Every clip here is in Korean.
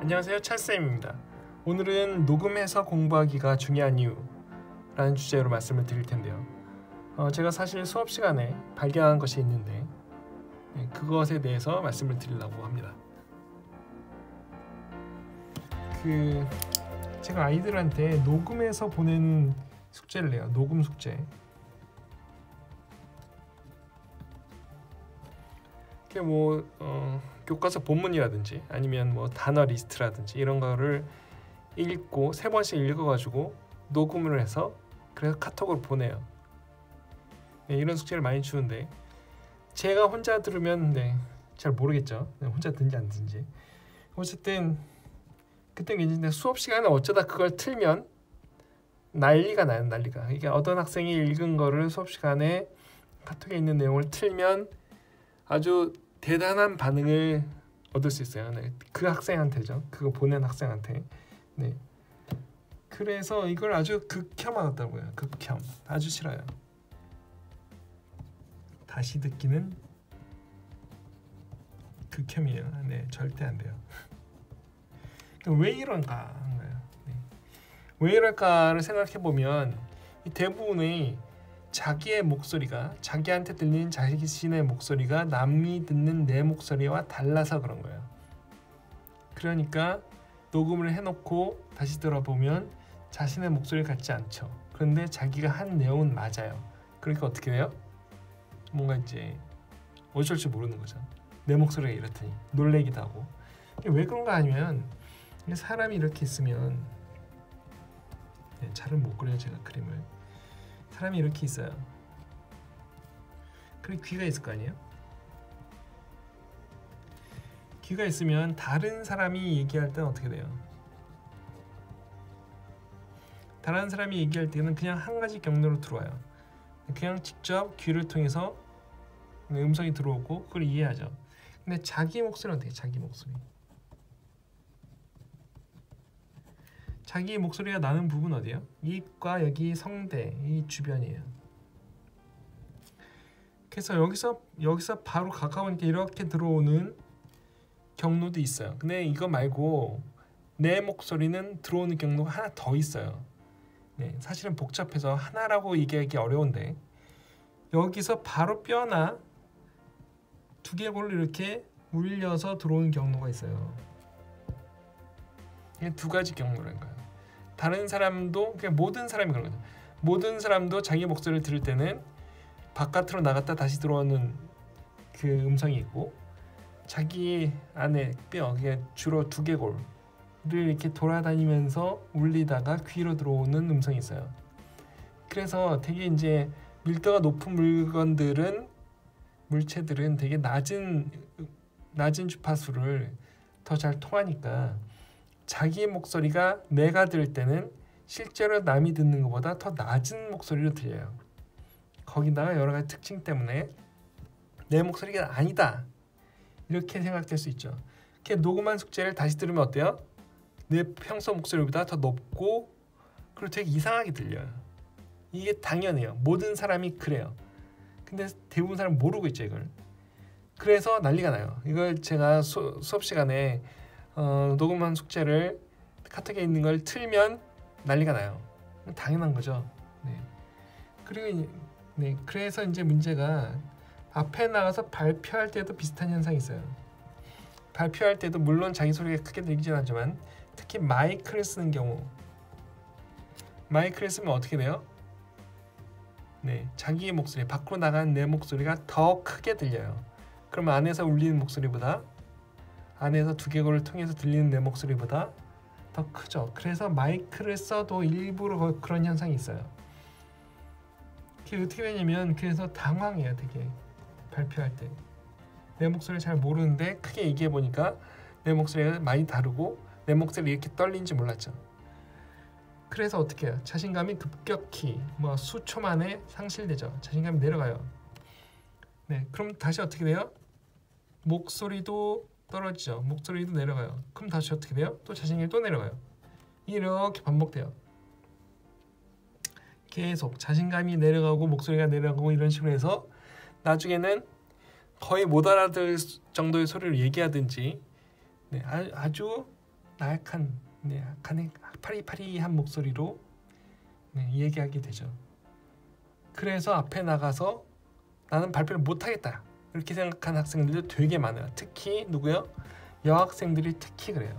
안녕하세요, 찰쌤입니다. 오늘은 녹음해서 공부하기가 중요한 이유 라는 주제로 말씀을 드릴 텐데요. 제가 사실 수업 시간에 발견한 것이 있는데 그것에 대해서 말씀을 드리려고 합니다. 제가 아이들한테 녹음해서 보내는 숙제를 내요. 녹음 숙제. 그게 교과서 본문이라든지 아니면 단어 리스트라든지 이런 거를 읽고 3번씩 읽어가지고 녹음을 해서 그래서 카톡으로 보내요. 이런 숙제를 많이 주는데 제가 혼자 들으면 잘 모르겠죠. 혼자 듣는지 안 듣는지. 어쨌든 그때 괜찮은데 수업 시간에 어쩌다 그걸 틀면 난리가 나요. 난리가. 이게 어떤 학생이 읽은 거를 수업 시간에 카톡에 있는 내용을 틀면 아주 대단한 반응을 얻을 수 있어요. 그 학생한테죠. 그거 보낸 학생한테. 그래서 이걸 아주 극혐하다고요. 극혐. 아주 싫어요. 다시 듣기는 극혐이에요. 절대 안 돼요. 왜 이런가? 왜 이럴까를 생각해 보면 대부분의 자기의 목소리가 자기한테 들리는 자신의 목소리가 남이 듣는 내 목소리와 달라서 그런 거예요. 그러니까 녹음을 해놓고 다시 들어보면 자신의 목소리 같지 않죠. 그런데 자기가 한 내용은 맞아요. 그러니까 어떻게 돼요? 뭔가 이제 어쩔 줄 모르는 거죠. 내 목소리가 이렇더니 놀래기도 하고. 왜 그런가 하면 사람이 이렇게 있으면 잘은 못 그려요. 제가 그림을. 사람이 이렇게 있어요. 그리고 귀가 있을 거 아니에요? 귀가 있으면 다른 사람이 얘기할 때는 어떻게 돼요? 다른 사람이 얘기할 때는 그냥 한 가지 경로로 들어와요. 그냥 직접 귀를 통해서 음성이 들어오고 그걸 이해하죠. 근데 자기 목소리는 어떻게 해요? 자기 목소리. 자기 목소리가 나는 부분 어디예요? 입과 여기 성대, 이 주변이에요. 그래서 여기서 바로 가까우니까 이렇게 들어오는 경로도 있어요. 근데 이거 말고 내 목소리는 들어오는 경로가 하나 더 있어요. 사실은 복잡해서 하나라고 얘기하기 어려운데 여기서 바로 뼈나 두개골로 이렇게 울려서 들어오는 경로가 있어요. 이게 두 가지 경로라는 거예요. 다른 사람도 그냥 모든 사람이 그런 거죠. 모든 사람도 자기 목소리를 들을 때는 바깥으로 나갔다 다시 들어오는 그 음성이 있고 자기 안에 뼈, 주로 두개골을 이렇게 돌아다니면서 울리다가 귀로 들어오는 음성이 있어요. 그래서 되게 이제 밀도가 높은 물체들은 되게 낮은 주파수를 더 잘 통하니까 자기의 목소리가 내가 들을 때는 실제로 남이 듣는 것보다 더 낮은 목소리로 들려요. 거기다가 여러 가지 특징 때문에 내 목소리가 아니다 이렇게 생각될 수 있죠. 이렇게 녹음한 숙제를 다시 들으면 어때요? 내 평소 목소리보다 더 높고 그리고 되게 이상하게 들려요. 이게 당연해요. 모든 사람이 그래요. 근데 대부분 사람 모르고 있죠 이걸. 그래서 난리가 나요. 이걸 제가 수업 시간에 녹음한 숙제를 카톡에 있는 걸 틀면 난리가 나요. 당연한 거죠. 그리고 그래서 이제 문제가 앞에 나가서 발표할 때도 비슷한 현상이 있어요. 발표할 때도 물론 자기 소리가 크게 들리진 않지만 특히 마이크를 쓰는 경우 마이크를 쓰면 어떻게 돼요? 자기의 목소리, 밖으로 나가는 내 목소리가 더 크게 들려요. 그러면 안에서 울리는 목소리보다 안에서 두개골을 통해서 들리는 내 목소리보다 더 크죠. 그래서 마이크를 써도 일부러 그런 현상이 있어요. 그게 어떻게 되냐면 그래서 당황해요. 되게 발표할 때 내 목소리를 잘 모르는데 크게 얘기해 보니까 내 목소리가 많이 다르고 내 목소리 이렇게 떨리는지 몰랐죠. 그래서 어떻게 해요? 자신감이 급격히 수초 만에 상실되죠. 자신감이 내려가요. 그럼 다시 어떻게 돼요? 목소리도 떨어지죠. 목소리도 내려가요. 그럼 다시 어떻게 돼요? 또 자신감이 또 내려가요. 이렇게 반복돼요. 계속 자신감이 내려가고 목소리가 내려가고 이런 식으로 해서 나중에는 거의 못 알아들 정도의 소리를 얘기하든지 아주 나약한 파리파리한 목소리로 얘기하게 되죠. 그래서 앞에 나가서 나는 발표를 못하겠다 이렇게 생각하는 학생들도 되게 많아요. 특히 누구요? 여학생들이 특히 그래요.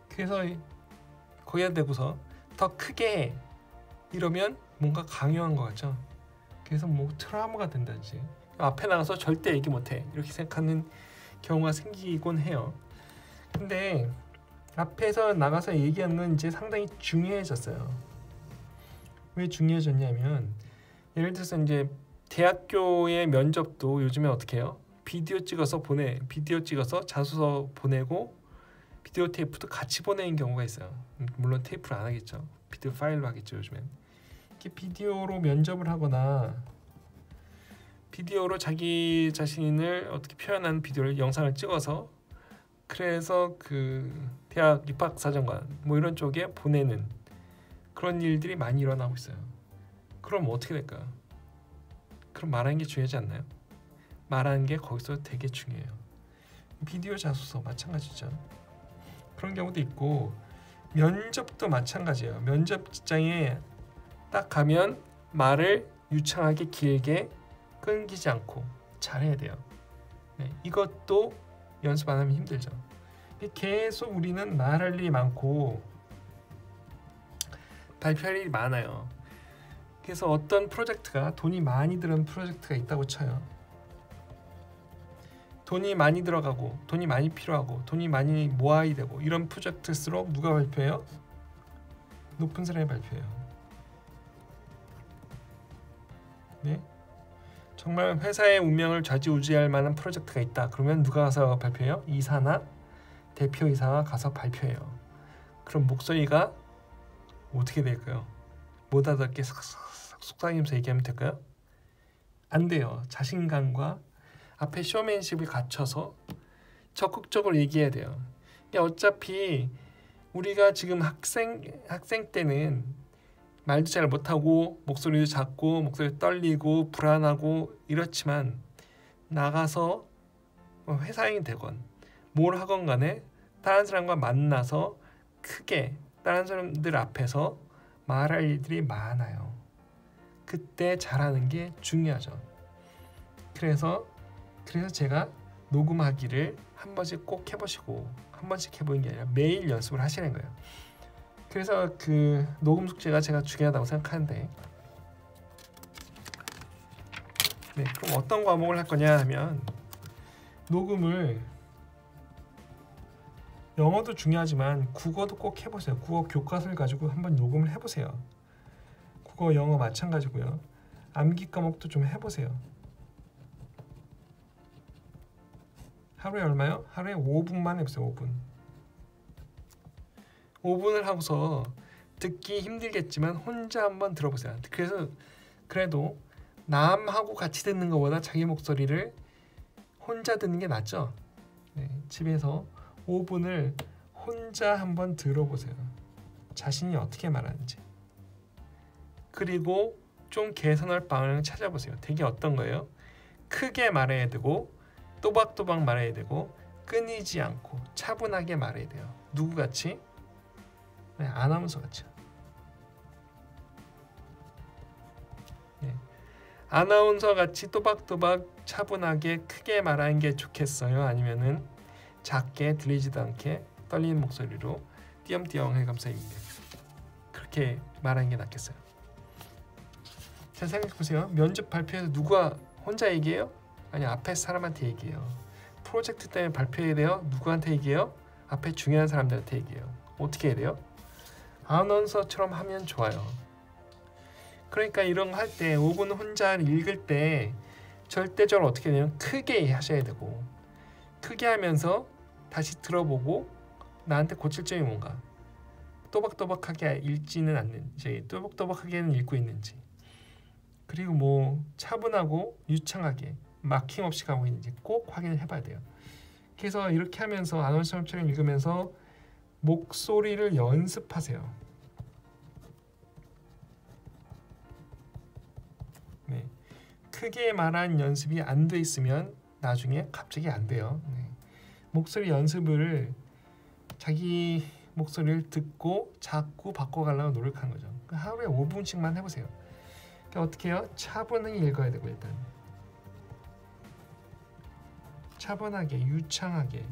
그래서 거기다 대고서 더 크게 이러면 뭔가 강요한 것 같죠. 그래서 뭐 트라우마가 된다든지 앞에 나가서 절대 얘기 못해 이렇게 생각하는 경우가 생기곤 해요. 근데 앞에서 나가서 얘기하는 이제 상당히 중요해졌어요. 왜 중요해졌냐면 예를 들어서 이제 대학교의 면접도 요즘에 어떻게 해요? 비디오 찍어서 자소서 보내고 비디오 테이프도 같이 보내는 경우가 있어요. 물론 테이프를 안 하겠죠. 비디오 파일로 하겠죠. 요즘엔 이렇게 비디오로 면접을 하거나 비디오로 자기 자신을 어떻게 표현하는 비디오를 영상을 찍어서 그래서 그 대학 입학사정관 뭐 이런 쪽에 보내는 그런 일들이 많이 일어나고 있어요. 그럼 어떻게 될까? 그럼 말하는 게 중요하지 않나요? 말하는 게 거기서 되게 중요해요. 비디오 자소서 마찬가지죠. 그런 경우도 있고 면접도 마찬가지예요. 면접장에 딱 가면 말을 유창하게 길게 끊기지 않고 잘해야 돼요. 이것도 연습 안 하면 힘들죠. 계속 우리는 말할 일이 많고 발표할 일이 많아요. 그래서 어떤 프로젝트가 돈이 많이 드는 프로젝트가 있다고 쳐요. 돈이 많이 들어가고 돈이 많이 필요하고 돈이 많이 모아야 되고 이런 프로젝트일수록 누가 발표해요? 높은 사람이 발표해요. 네? 정말 회사의 운명을 좌지우지할 만한 프로젝트가 있다. 그러면 누가 가서 발표해요? 이사나 대표이사가 가서 발표해요. 그럼 목소리가 어떻게 될까요? 못 알아듣게 속삭이면서 얘기하면 될까요? 안 돼요. 자신감과 앞에 쇼맨십을 갖춰서 적극적으로 얘기해야 돼요. 어차피 우리가 지금 학생 때는 말도 잘 못하고 목소리도 작고 목소리 떨리고 불안하고 이렇지만 나가서 회사인이 되건 뭘 하건 간에 다른 사람과 만나서 크게 다른 사람들 앞에서 말할 일들이 많아요. 그때 잘하는 게 중요하죠. 그래서 제가 녹음하기를 한 번씩 꼭 해보시고 한 번씩 해보는 게 아니라 매일 연습을 하시는 거예요. 그래서 그 녹음 숙제가 제가 중요하다고 생각하는데 그럼 어떤 과목을 할 거냐 하면 녹음을 영어도 중요하지만 국어도 꼭 해보세요. 국어 교과서를 가지고 한번 녹음을 해보세요. 국어, 영어 마찬가지고요. 암기 과목도 좀 해보세요. 하루에 얼마요? 하루에 5분만 해보세요. 5분. 5분을 하고서 듣기 힘들겠지만 혼자 한번 들어보세요. 그래도 남하고 같이 듣는 것보다 자기 목소리를 혼자 듣는 게 낫죠. 집에서 5분을 혼자 한번 들어보세요. 자신이 어떻게 말하는지. 그리고 좀 개선할 방향을 찾아보세요. 되게 어떤 거예요? 크게 말해야 되고 또박또박 말해야 되고 끊이지 않고 차분하게 말해야 돼요. 누구같이? 아나운서 같이. 아나운서 같이 또박또박 차분하게 크게 말하는 게 좋겠어요? 아니면은 작게 들리지도 않게 떨리는 목소리로 띄엄띄엄 해가면서 그렇게 말하는 게 낫겠어요? 잘 생각해보세요. 면접 발표에서 누가 혼자 얘기해요? 아니 앞에 사람한테 얘기해요. 프로젝트 때문에 발표해야 돼요? 누구한테 얘기해요? 앞에 중요한 사람들한테 얘기해요. 어떻게 해야 돼요? 아나운서처럼 하면 좋아요. 그러니까 이런 거 할 때 5분 혼자 읽을 때 절대적으로 어떻게 되냐면 크게 하셔야 되고 크게 하면서 다시 들어보고 나한테 고칠 점이 뭔가 또박또박하게 읽지는 않는지 또박또박하게는 읽고 있는지 그리고 뭐 차분하고 유창하게 마킹 없이 가고 있는지 꼭 확인을 해봐야 돼요. 그래서 이렇게 하면서 아나운서처럼 읽으면서 목소리를 연습하세요. 크게 말한 연습이 안 돼 있으면 나중에 갑자기 안 돼요. 목소리 연습을 자기 목소리를 듣고 자꾸 바꿔가려고 노력하는 거죠. 하루에 5분씩만 해보세요. 그러니까 어떻게 해요? 차분하게 읽어야 되고 일단 차분하게 유창하게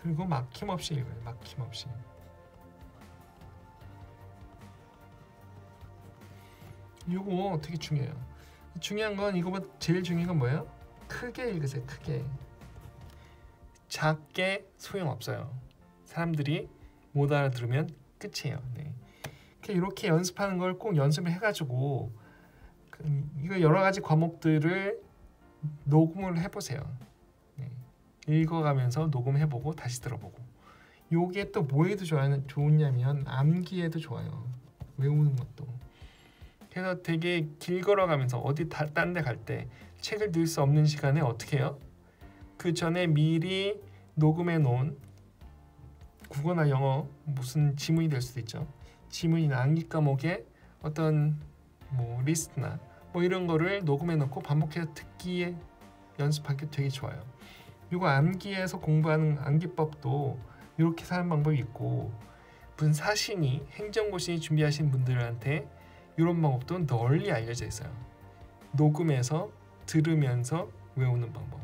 그리고 막힘없이 읽어요. 막힘없이. 이거 되게 중요해요. 중요한 건 이거보다 제일 중요한 건 뭐예요? 크게 읽으세요. 크게. 작게 소용없어요. 사람들이 못 알아들으면 끝이에요. 네. 이렇게 연습하는 걸 꼭 연습을 해가지고 이거 여러 가지 과목들을 녹음을 해보세요. 네. 읽어가면서 녹음해보고 다시 들어보고. 요게 또 뭐에도 좋으냐면 암기에도 좋아요. 외우는 것도. 그래서 되게 길 걸어가면서 어디 딴 데 갈 때 책을 들 수 없는 시간에 어떻게 해요? 그 전에 미리 녹음해 놓은 국어나 영어 무슨 지문이 될 수도 있죠. 지문이나 암기 과목의 어떤 뭐 리스트나 뭐 이런 거를 녹음해 놓고 반복해서 듣기에 연습하기 되게 좋아요. 이거 암기에서 공부하는 암기법도 이렇게 사는 방법이 있고 무슨 사신이 행정고시 준비하신 분들한테 이런 방법도 널리 알려져 있어요. 녹음해서 들으면서 외우는 방법.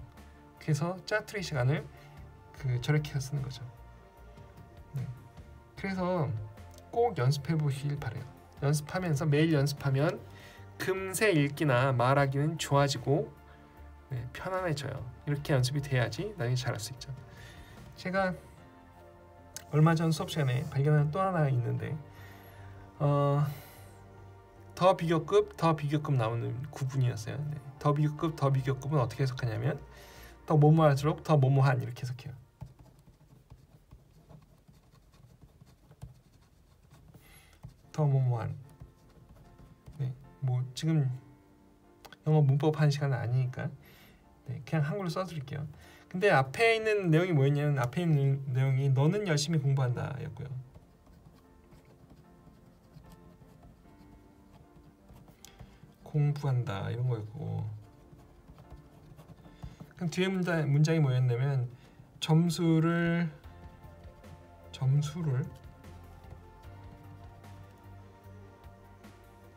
그래서 짜투리 시간을 저렇게 해서 쓰는 거죠. 네. 그래서 꼭 연습해 보시길 바래요. 연습하면서 매일 연습하면 금세 읽기나 말하기는 좋아지고 네, 편안해져요. 이렇게 연습이 돼야지 나중에 잘할 수 있죠. 제가 얼마 전 수업 시간에 발견한 또 하나 있는데 더 비교급 나오는 구분이었어요. 네. 더 비교급은 어떻게 해석하냐면 더 뭐뭐할수록 더 뭐뭐한 이렇게 해석해요. 더 뭐뭐한. 네, 뭐 지금 영어 문법 한 시간은 아니니까 네, 그냥 한글로 써드릴게요. 근데 앞에 있는 내용이 뭐였냐면 앞에 있는 내용이 너는 열심히 공부한다였고요. 공부한다 이런 거였고 그럼 뒤에 문장이 뭐였냐면 점수를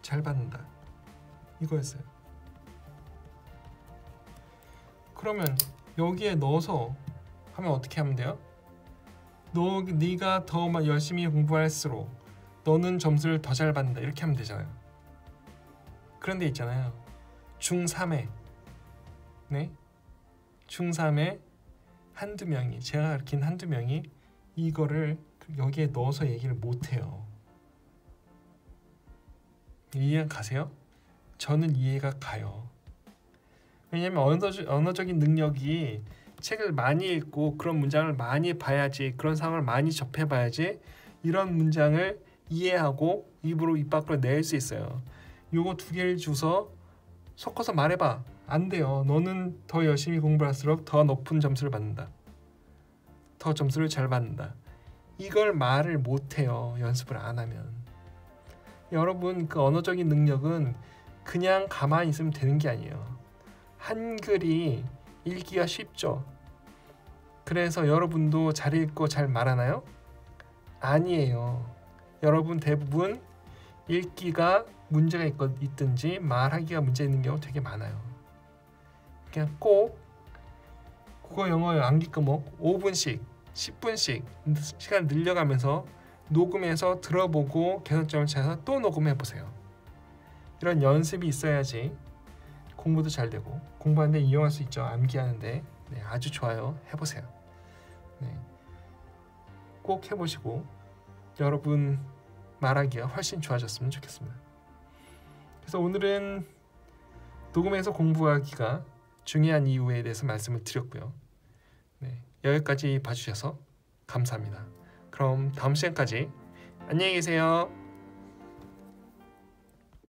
잘 받는다 이거였어요. 그러면 여기에 넣어서 하면 어떻게 하면 돼요? 네가 더 열심히 공부할수록 너는 점수를 더 잘 받는다 이렇게 하면 되잖아요. 그런데 있잖아요. 중3에 네? 중3에 한두 명이 제가 가르친 한두 명이 이거를 여기에 넣어서 얘기를 못해요. 이해가 가세요? 저는 이해가 가요. 왜냐하면 언어적인 능력이 책을 많이 읽고 그런 문장을 많이 봐야지 그런 상황을 많이 접해봐야지 이런 문장을 이해하고 입 밖으로 낼 수 있어요. 요거 두 개를 주서 섞어서 말해봐. 안 돼요. 너는 더 열심히 공부할수록 더 높은 점수를 받는다. 더 점수를 잘 받는다. 이걸 말을 못해요. 연습을 안 하면. 여러분 그 언어적인 능력은 그냥 가만히 있으면 되는 게 아니에요. 한글이 읽기가 쉽죠. 그래서 여러분도 잘 읽고 잘 말하나요? 아니에요. 여러분 대부분 읽기가 문제가 있든지 말하기가 문제 있는 경우 되게 많아요. 그냥 꼭 국어 영어 암기 과목 5분씩 10분씩 시간 늘려가면서 녹음해서 들어보고 개선점을 찾아서 또 녹음해보세요. 이런 연습이 있어야지 공부도 잘 되고 공부하는데 이용할 수 있죠. 암기하는데 네, 아주 좋아요. 해보세요. 네. 꼭 해보시고 여러분 말하기가 훨씬 좋아졌으면 좋겠습니다. 그래서 오늘은 녹음해서 공부하기가 중요한 이유에 대해서 말씀을 드렸고요. 네, 여기까지 봐주셔서 감사합니다. 그럼 다음 시간까지 안녕히 계세요.